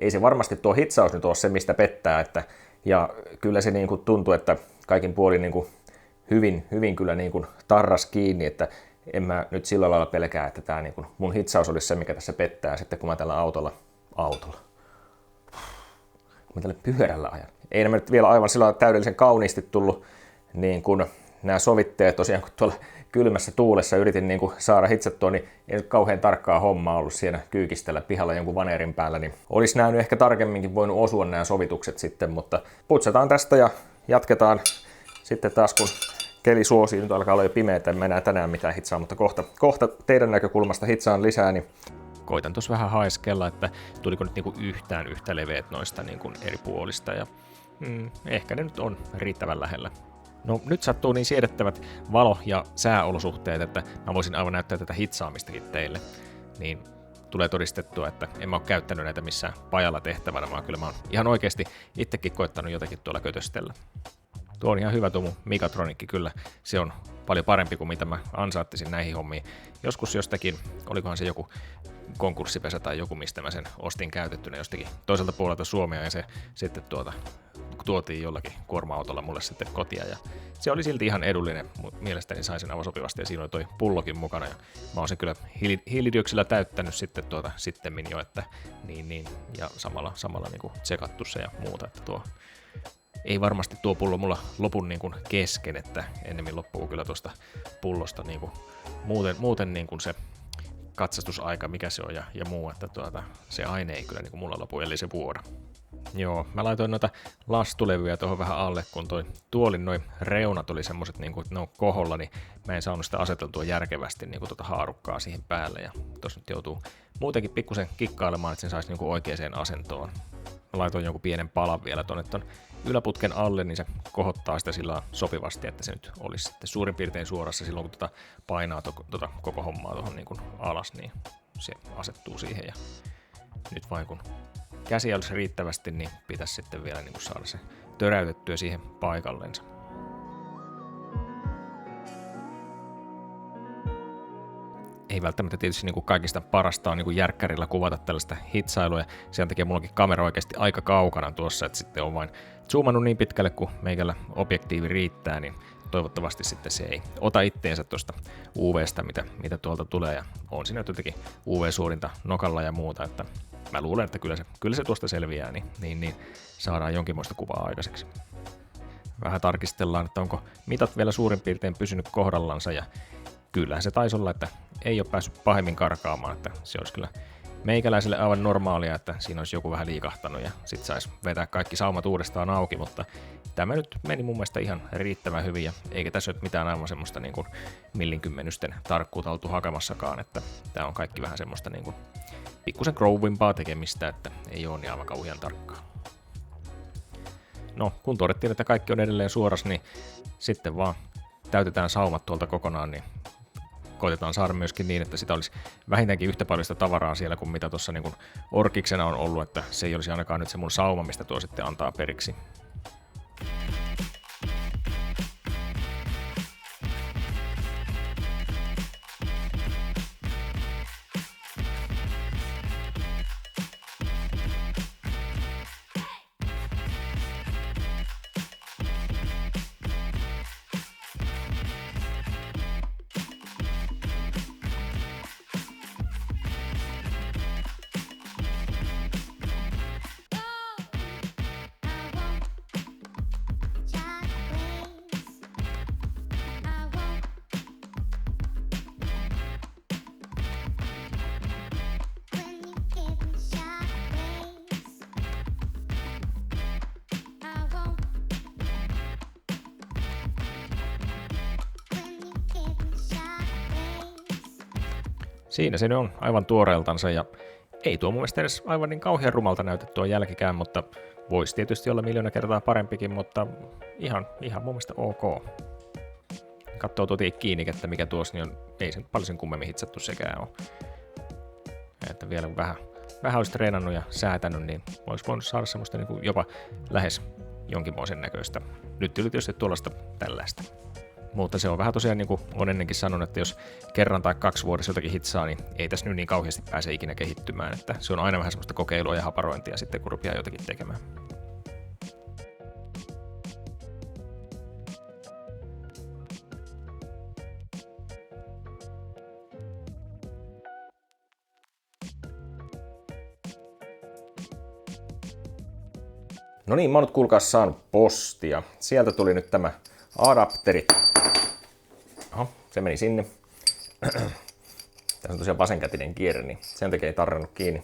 S2: Ei se varmasti tuo hitsaus nyt ole se, mistä pettää, ja kyllä se niin kuin tuntuu, että kaikin puolin niin kuin hyvin kyllä niin kuin tarras kiinni, että en mä nyt sillä lailla pelkää, että tämä niin kuin mun hitsaus olisi se, mikä tässä pettää sitten, kun mä tällä autolla, kun mä tällä pyörällä ajan. Ei nämä nyt vielä aivan sillä täydellisen kauniisti tullut niin kuin nämä sovitteet tosiaan, kun tuolla kylmässä tuulessa yritin niin kuin saada hitsattua, niin ei nyt kauhean tarkkaa hommaa ollut siellä kyykistellä pihalla jonkun vanerin päällä, niin olisi nähnyt ehkä tarkemminkin voinut osua nämä sovitukset sitten, mutta putsataan tästä ja jatketaan sitten taas, kun keli suosii, nyt alkaa olla jo pimeätä, en enää tänään mitään hitsaa, mutta kohta teidän näkökulmasta hitsaan lisää, niin
S1: koitan tuossa vähän haiskella, että tuliko nyt niinku yhtään yhtä leveät noista niinku eri puolista, ja ehkä ne nyt on riittävän lähellä. No nyt sattuu niin siedettävät valo- ja sääolosuhteet, että mä voisin aivan näyttää tätä hitsaamistakin teille. Niin tulee todistettua, että en mä ole käyttänyt näitä missään pajalla tehtävänä, vaan kyllä mä oon ihan oikeasti itsekin koettanut jotakin tuolla kötöstellä. Tuo on ihan hyvä tuo mun Migatronikki kyllä. Se on paljon parempi kuin mitä mä ansaattisin näihin hommiin. Joskus jostakin, olikohan se joku konkurssipesä tai joku, mistä mä sen ostin käytettynä jostakin toiselta puolelta Suomea, ja se sitten tuotiin jollakin kuorma-autolla mulle sitten kotia, ja se oli silti ihan edullinen. Mielestäni sain sen aivan sopivasti, ja siinä oli toi pullokin mukana, ja mä oon sen kyllä hiilidioksilla täyttänyt sitten sittemmin jo, että niin, ja samalla niin kuin tsekattu se ja muuta, että tuo ei varmasti tuo pullo mulla lopun niin kuin kesken, että ennemmin loppuu kyllä tuosta pullosta niin kuin muuten niin kuin se katsastusaika, mikä se on ja muu, että se aine ei kyllä niin kuin mulla lopu, eli se vuoda. Joo, mä laitoin noita lastulevyjä tuohon vähän alle, kun toi tuolin noi reunat oli semmoset niin kuin, että ne on koholla, niin mä en saanut sitä aseteltua järkevästi niin kuin haarukkaa siihen päälle, ja tossa nyt joutuu muutenkin pikkusen kikkailemaan, että sen saisi niin kuin oikeaan asentoon. Mä laitoin jonkun pienen palan vielä tuonne ton yläputken alle, niin se kohottaa sitä sillä sopivasti, että se nyt olisi sitten suurin piirtein suorassa silloin, kun painaa koko hommaa tuohon niin kuin alas, niin se asettuu siihen. Ja nyt vain kun käsiä olisi riittävästi, niin pitäisi sitten vielä niin kuin saada se töräytettyä siihen paikallensa. Ei välttämättä tietysti niin kuin kaikista parasta on niin kuin järkkärillä kuvata tällaista hitsailua, ja sen takia mullakin kamera oikeasti aika kaukana tuossa, että sitten on vain zoomannut niin pitkälle, kun meikällä objektiivi riittää, niin toivottavasti sitten se ei ota itteensä tuosta UV:stä, mitä tuolta tulee, ja on siinä jotenkin UV-suorinta nokalla ja muuta, että mä luulen, että kyllä se tuosta selviää, niin saadaan jonkinmoista kuvaa aikaiseksi. Vähän tarkistellaan, että onko mitat vielä suurin piirtein pysynyt kohdallansa, ja kyllähän se taisi olla, että ei ole päässyt pahemmin karkaamaan, että se olisi kyllä meikäläiselle aivan normaalia, että siinä olisi joku vähän liikahtanut ja sit saisi vetää kaikki saumat uudestaan auki, mutta tämä nyt meni mun mielestä ihan riittävän hyvin, ja eikä tässä nyt mitään aivan semmoista niin kuin millinkymmenysten tarkkuutta oltu hakemassakaan, että tämä on kaikki vähän semmoista niin kuin pikkusen growimpaa tekemistä, että ei ole niin aivan kauhean tarkkaa. No, kun todettiin, että kaikki on edelleen suorassa, niin sitten vaan täytetään saumat tuolta kokonaan, niin koitetaan saada myöskin niin, että sitä olisi vähintäänkin yhtä paljon sitä tavaraa siellä kuin mitä tuossa niin kuin orkiksena on ollut, että se ei olisi ainakaan nyt se mun sauma, mistä tuo sitten antaa periksi. Siinä se on aivan tuoreeltansa ja ei tuo mun mielestä edes aivan niin kauhean rumalta näytä tuo jälkikään, mutta voisi tietysti olla miljoona kertaa parempikin, mutta ihan mun mielestä ok. Katsoo tuo kiinnikettä, mikä tuossa, niin ei sen paljon sen kummemmin hitsattu sekään ole. Että vielä vähän olisi treenannut ja säätänyt, niin olisi voinut saada semmoista niin kuin jopa lähes jonkinmoisen näköistä. Nyt yli tietysti tuollaista tällaista. Mutta se on vähän tosiaan niin kuin olen ennenkin sanonut, että jos kerran tai 2 vuodessa jotakin hitsaa, niin ei tässä nyt niin kauheasti pääse ikinä kehittymään. Että se on aina vähän semmoista kokeilua ja haparointia sitten, kun rupeaa jotakin tekemään.
S2: No niin, mä oon nyt kuulkaa saanut postia. Sieltä tuli nyt tämä adapteri. Oho, se meni sinne. Tässä on tosiaan vasenkätinen kierre, niin sen takia ei tarrannut kiinni.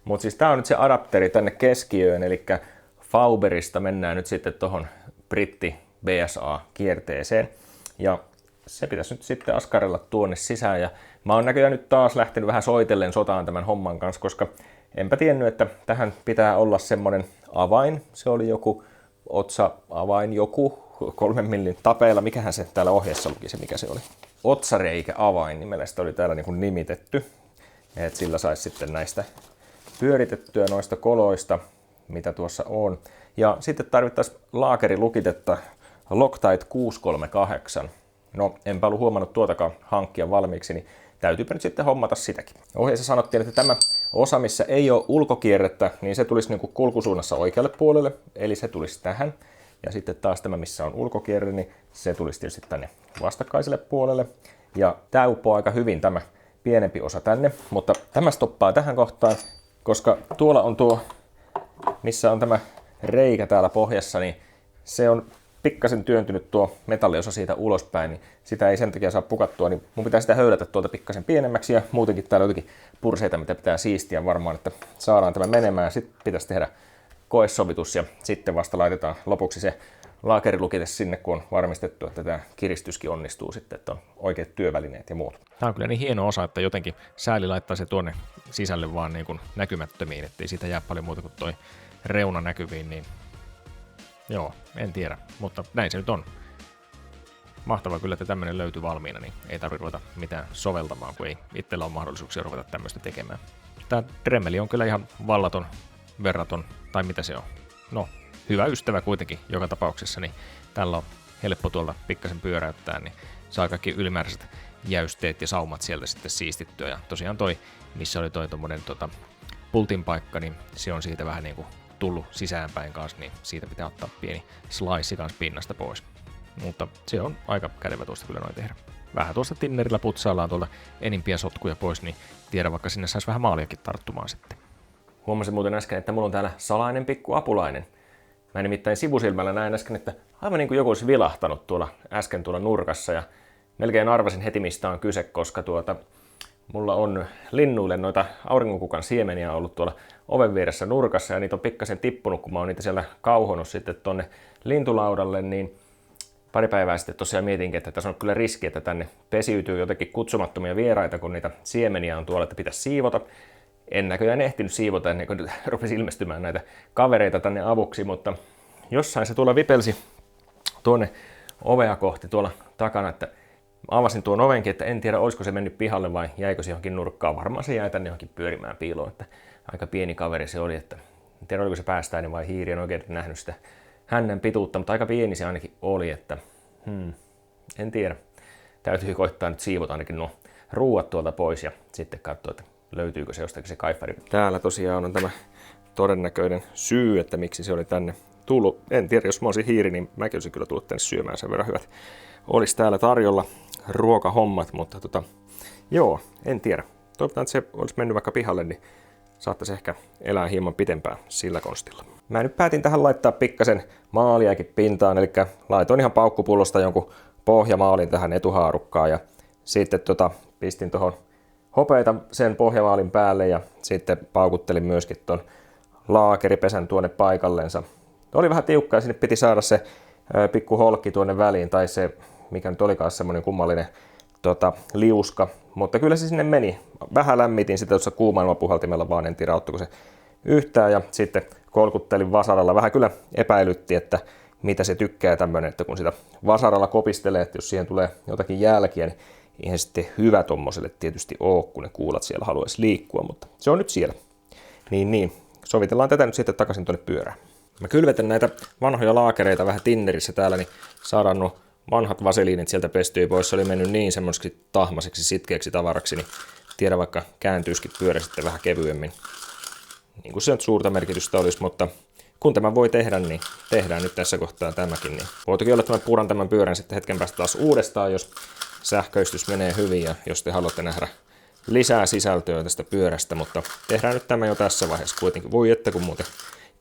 S2: Mutta siis tää on nyt se adapteri tänne keskiöön, eli Fauberista mennään nyt sitten tohon Britti BSA-kierteeseen. Ja se pitäisi nyt sitten askarella tuonne sisään. Ja mä oon näköjään nyt taas lähtenyt vähän soitellen sotaan tämän homman kanssa, koska enpä tiennyt, että tähän pitää olla semmonen avain. Se oli joku otsa-avain, joku 3 millin tapeilla. Mikähän se täällä ohjeessa luki se, mikä se oli? Otsareikä avain nimellä sitä oli täällä niin kuin nimitetty. Et sillä saisi sitten näistä pyöritettyä noista koloista, mitä tuossa on. Ja sitten tarvittaisiin laakerilukitetta Loctite 638. No, enpä ollut huomannut tuotakaan hankkia valmiiksi, niin täytyypä nyt sitten hommata sitäkin. Ohjeessa sanottiin, että tämä osa, missä ei ole ulkokierrettä, niin se tulisi niin kuin kulkusuunnassa oikealle puolelle, eli se tulisi tähän. Ja sitten taas tämä, missä on ulkokierre, niin se tulisi tietysti tänne vastakkaiselle puolelle. Ja tämä uppoo aika hyvin tämä pienempi osa tänne, mutta tämä stoppaa tähän kohtaan, koska tuolla on tuo, missä on tämä reikä täällä pohjassa, niin se on pikkasen työntynyt tuo metalliosa siitä ulospäin, niin sitä ei sen takia saa pukattua, niin mun pitää sitä höylätä tuolta pikkasen pienemmäksi ja muutenkin täällä on jotakin purseita, mitä pitää siistiä varmaan, että saadaan tämä menemään. Sitten pitäisi tehdä koesovitus ja sitten vasta laitetaan lopuksi se laakerilukite sinne, kun on varmistettu, että tämä kiristyskin onnistuu sitten, että on oikeat työvälineet ja muut.
S1: Tämä on kyllä niin hieno osa, että jotenkin sääli laittaa se tuonne sisälle vaan niin kuin näkymättömiin, ettei siitä jää paljon muuta kuin toi reuna näkyviin, niin joo, en tiedä, mutta näin se nyt on. Mahtavaa kyllä, että tämmöinen löytyy valmiina, niin ei tarvitse ruveta mitään soveltamaan, kun ei itsellä ole mahdollisuuksia ruveta tämmöistä tekemään. Tämä Dremeli on kyllä ihan vallaton, verraton, tai mitä se on. No, hyvä ystävä kuitenkin joka tapauksessa, niin tällä on helppo tuolta pikkasen pyöräyttää, niin saa kaikki ylimääräiset jäysteet ja saumat sieltä sitten siistittyä. Ja tosiaan toi, missä oli toi tommonen pultin paikka, niin se on siitä vähän niin kuin tullut sisäänpäin kanssa, niin siitä pitää ottaa pieni slice kanssa pinnasta pois. Mutta se on aika kätevä tuosta kyllä noin tehdä. Vähän tuosta tinnerillä putsaillaan tuolta enimpiä sotkuja pois, niin tiedä vaikka sinne saisi vähän maaliakin tarttumaan sitten.
S2: Huomasin muuten äsken, että mulla on täällä salainen pikku apulainen. Mä nimittäin sivusilmällä näin äsken, että aivan niin kuin joku olisi vilahtanut äsken tuolla nurkassa ja melkein arvasin heti mistä on kyse, koska mulla on linnuille noita auringonkukan siemeniä ollut tuolla oven vieressä nurkassa ja niitä on pikkasen tippunut, kun mä oon niitä siellä kauhonut sitten tonne lintulaudalle, niin pari päivää sitten tosiaan mietinkin, että tässä on kyllä riski, että tänne pesiytyy jotenkin kutsumattomia vieraita, kun niitä siemeniä on tuolla, että pitäisi siivota. En näköjään ehtinyt siivota ennen kuin rupesi ilmestymään näitä kavereita tänne avuksi, mutta jossain se tuolla vipelsi tuonne ovea kohti tuolla takana, että avasin tuon ovenkin, että en tiedä olisiko se mennyt pihalle vai jäikö se johonkin nurkkaan. Varmaan se jäi tänne johonkin pyörimään piiloon, että aika pieni kaveri se oli, että en tiedä oliko se päästäinen vai hiiri, en oikein nähnyt sitä hännän pituutta, mutta aika pieni se ainakin oli, että en tiedä. Täytyy koittaa nyt siivota ainakin nuo ruuat tuolta pois ja sitten katsoa, että löytyykö se jostakin se kaifari. Täällä tosiaan on tämä todennäköinen syy, että miksi se oli tänne tullut. En tiedä, jos mä olisin hiiri, niin mäkin olisin kyllä tullut tänne syömään sen verran hyvät. Olisi täällä tarjolla ruokahommat, mutta joo, en tiedä. Toivotaan, että se olisi mennyt vaikka pihalle, niin saattaisi ehkä elää hieman pitempään sillä konstilla. Mä nyt päätin tähän laittaa pikkasen maaliakin pintaan, eli laitoin ihan paukkupullosta jonkun pohjamaalin tähän etuhaarukkaan ja sitten pistin tuohon hopeita sen pohjamaalin päälle ja sitten paukuttelin myöskin ton laakeripesän tuonne paikallensa. Oli vähän tiukkaa ja sinne piti saada se pikku holkki tuonne väliin tai se, mikä nyt olikaan semmoinen kummallinen liuska, Mutta kyllä se sinne meni. Vähän lämmitin sitä tuossa kuumailmapuhaltimella vaan, en tiedä auttako se yhtään. Ja sitten kolkuttelin vasaralla. Vähän kyllä epäilytti, että mitä se tykkää tämmöinen, että kun sitä vasaralla kopistelee, että jos siihen tulee jotakin jälkiä, niin eihän sitten hyvä tommoselle tietysti ole, kun ne kuulat siellä haluaisi liikkua, mutta se on nyt siellä. Niin. Sovitellaan tätä nyt sitten takaisin tuonne pyörään. Mä kylvetän näitä vanhoja laakereita vähän tinnerissä täällä, niin saadaan nuo vanhat vaseliinit sieltä pestyä pois. Se oli mennyt niin semmoiseksi tahmaseksi, sitkeäksi tavaraksi, niin tiedä vaikka kääntyisikin pyörä sitten vähän kevyemmin. Niin kuin se nyt suurta merkitystä olisi, mutta kun tämä voi tehdä, niin tehdään nyt tässä kohtaa tämäkin. Niin voi toki olla, että mä puran tämän pyörän sitten hetken päästä taas uudestaan, jos sähköistys menee hyvin ja jos te haluatte nähdä lisää sisältöä tästä pyörästä, mutta tehdään nyt tämä jo tässä vaiheessa kuitenkin. Voi että kun muuten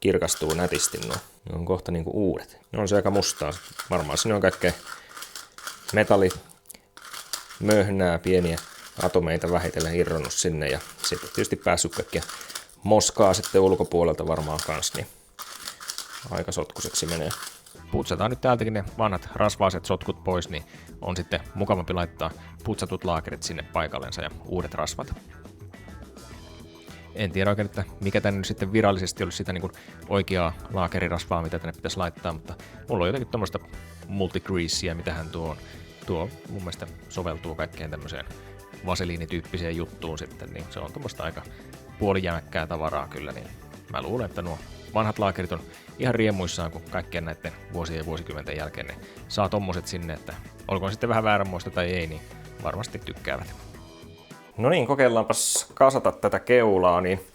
S2: kirkastuu nätisti nuo. Ne on kohta niinku uudet. Ne on se aika mustaa. Varmaan sinne on kaikkea metallimöhnää, pieniä atomeita vähitellen irronnut sinne ja sitten tietysti päässyt kaikkia moskaa sitten ulkopuolelta varmaan kans, niin aika sotkuseksi menee.
S1: Putsataan nyt täältäkin ne vanhat rasvaiset sotkut pois, niin on sitten mukavampi laittaa putsatut laakerit sinne paikallensa ja uudet rasvat. En tiedä oikein, että mikä tänne nyt sitten virallisesti olisi sitä niin kuin oikeaa laakerirasvaa, mitä tänne pitäisi laittaa, mutta mulla on jotenkin tommoista multigreasia, mitähän tuo on. Tuo mun mielestä soveltuu kaikkeen tämmöiseen vaseliinityyppiseen juttuun sitten, niin se on tommoista aika puolijämäkkää tavaraa kyllä, niin mä luulen, että nuo vanhat laakerit on ihan riemuissaan, kun kaikkien näiden vuosien ja vuosikymmenten jälkeen ne saa tommoset sinne, että olkoon sitten vähän vääränmoista tai ei, niin varmasti tykkäävät.
S2: No niin, kokeillaanpas kasata tätä keulaa, niin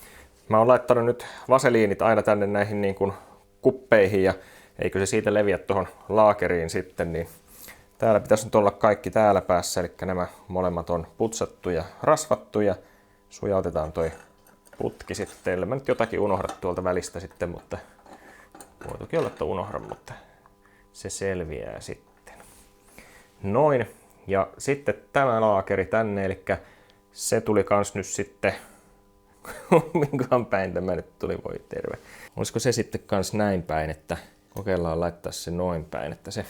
S2: mä oon laittanut nyt vaseliinit aina tänne näihin niin kuin kuppeihin ja eikö se siitä leviä tuohon laakeriin sitten, niin täällä pitäisi nyt olla kaikki täällä päässä, eli nämä molemmat on putsattu ja rasvattu ja sujautetaan toi putki sitten. Mä nyt jotakin unohdan tuolta välistä sitten, mutta voi toki olla, että unohdan, mutta se selviää sitten. Noin, ja sitten tämä laakeri tänne, eli se tuli kans nyt sitten, minkähän päin tämä nyt tuli, voi terve. Olisiko se sitten kans näin päin, että kokeillaan laittaa se noin päin, että se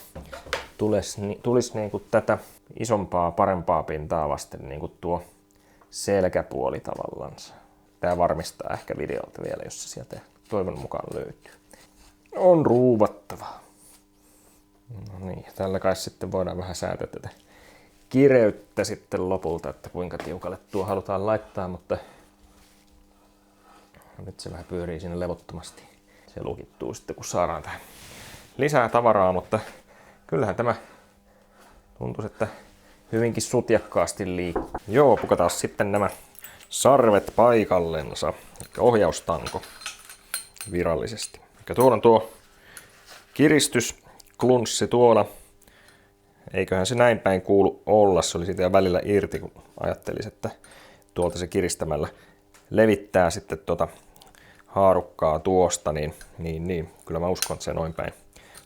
S2: tulisi niin kuin tätä isompaa, parempaa pintaa vasten niin kuin tuo selkäpuoli tavallansa. Tää varmistaa ehkä videolta vielä, jos se sieltä toivon mukaan löytyy. On ruuvattavaa. No niin, tällä kai sitten voidaan vähän säätää tätä kireyttä sitten lopulta, että kuinka tiukalle tuo halutaan laittaa, mutta nyt se vähän pyörii siinä levottomasti. Se lukittuu sitten, kun saadaan tähän lisää tavaraa, mutta kyllähän tämä tuntuu, että hyvinkin sutjakkaasti liikkuu. Joo, pukataan sitten nämä sarvet paikallensa, eli ohjaustanko virallisesti. Eli tuolla on tuo kiristysklunssi tuolla. Eiköhän se näin päin kuulu olla, se oli siitä jo välillä irti, kun ajattelisi, että tuolta se kiristämällä levittää sitten tuota haarukkaa tuosta, niin kyllä mä uskon, että se noin päin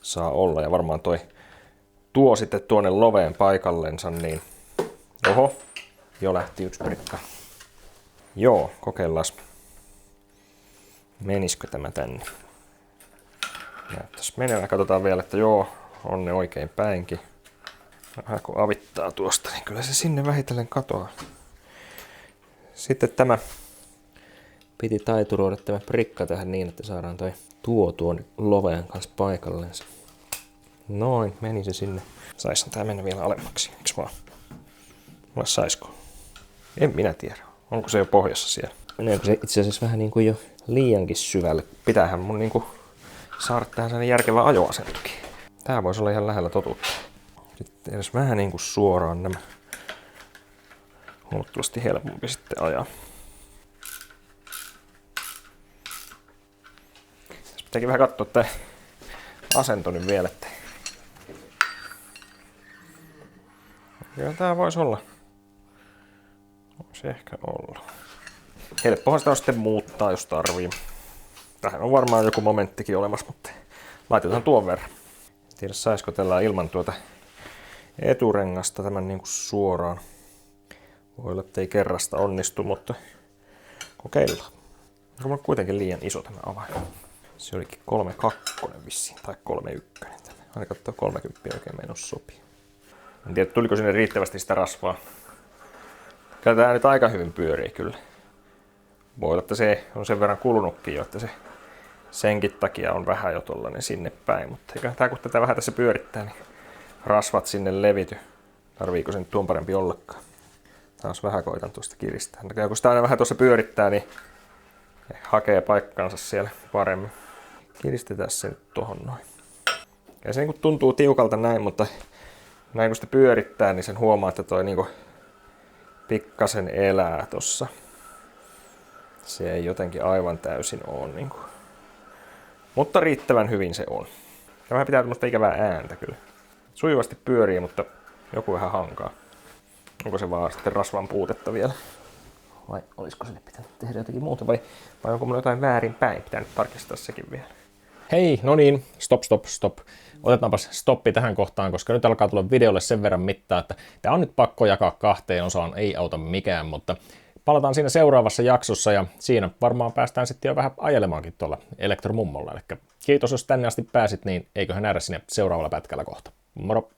S2: saa olla. Ja varmaan tuo sitten tuonne loveen paikallensa, niin oho, jo lähti yksi prikka. Joo, kokeillaan. Menisikö tämä tänne? Näyttäisi menevän. Katsotaan vielä, että joo, on ne oikein päinkin. Vähän kun avittaa tuosta, niin kyllä se sinne vähitellen katoaa. Sitten tämä piti taituroida tämä prikka tähän niin, että saadaan tuo tuonne loveen kanssa paikallensa. Noin, meni se sinne. Saishan tää mennä vielä alemmaksi, eiks vaan? Vai saisko? En minä tiedä. Onko se jo pohjassa siellä? Meneekö se itse asiassa vähän niin kuin jo liiankin syvälle? Pitäähän mun niin kuin saada tähän sellainen järkevä ajoasentokin. Tää voisi olla ihan lähellä totuutta. Sitten edes vähän niin kuin suoraan nämä. Huomattavasti helpompi sitten ajaa. Tässä pitääkin vähän katsoa tää asento nyt vielä, että kyllä tää voisi olla. Voisi ehkä olla. Helppohan sitä on sitten muuttaa, jos tarvii. Tähän on varmaan joku momenttikin olemassa, mutta laitetaan tuon verran. En tiedä, saisiko tällä ilman tuota eturengasta tämän niin kuin suoraan. Voi olla, että ei kerrasta onnistu, mutta kokeillaan. Onko mulla kuitenkin liian iso tämä avain? Se olikin 3.2 vissiin, tai 3.1. Ainakaan tuo 30 oikein menossa sopii. En tiedä, tuliko sinne riittävästi sitä rasvaa. Kyllä tää nyt aika hyvin pyörii kyllä. Voi olla, että se on sen verran kulunutkin jo, että se senkin takia on vähän jo tollanen sinne päin. Mutta eikä tää kun tätä vähän tässä pyörittää, niin rasvat sinne levity. Tarviiko se nyt tuon parempi ollakaan? Taas vähän koitan tuosta kiristää. Ja kun sitä aina vähän tuossa pyörittää, niin hakee paikkansa siellä paremmin. Kiristetään se nyt tohon noin. Ja se niin tuntuu tiukalta näin, mutta näin kun sitä pyörittää, niin sen huomaa, että toi niin pikkasen elää tossa. Se ei jotenkin aivan täysin ole. Niin kuin. Mutta riittävän hyvin se on. Ja vähän pitää tämmöistä ikävää ääntä kyllä. Sujuvasti pyörii, mutta joku vähän hankaa. Onko se vaan sitten rasvan puutetta vielä? Vai olisiko sille pitänyt tehdä jotakin muuta? Vai onko mulla jotain väärin päin? Pitää nyt tarkistaa sekin vielä.
S1: Hei, no niin, stop. Otetaanpas stoppi tähän kohtaan, koska nyt alkaa tulla videolle sen verran mittaa, että tämä on nyt pakko jakaa kahteen osaan, ei auta mikään, mutta palataan siinä seuraavassa jaksossa ja siinä varmaan päästään sitten jo vähän ajelemaankin tuolla elektromummolla. Eli kiitos, jos tänne asti pääsit, niin eiköhän nähdä sinne seuraavalla pätkällä kohta. Moro!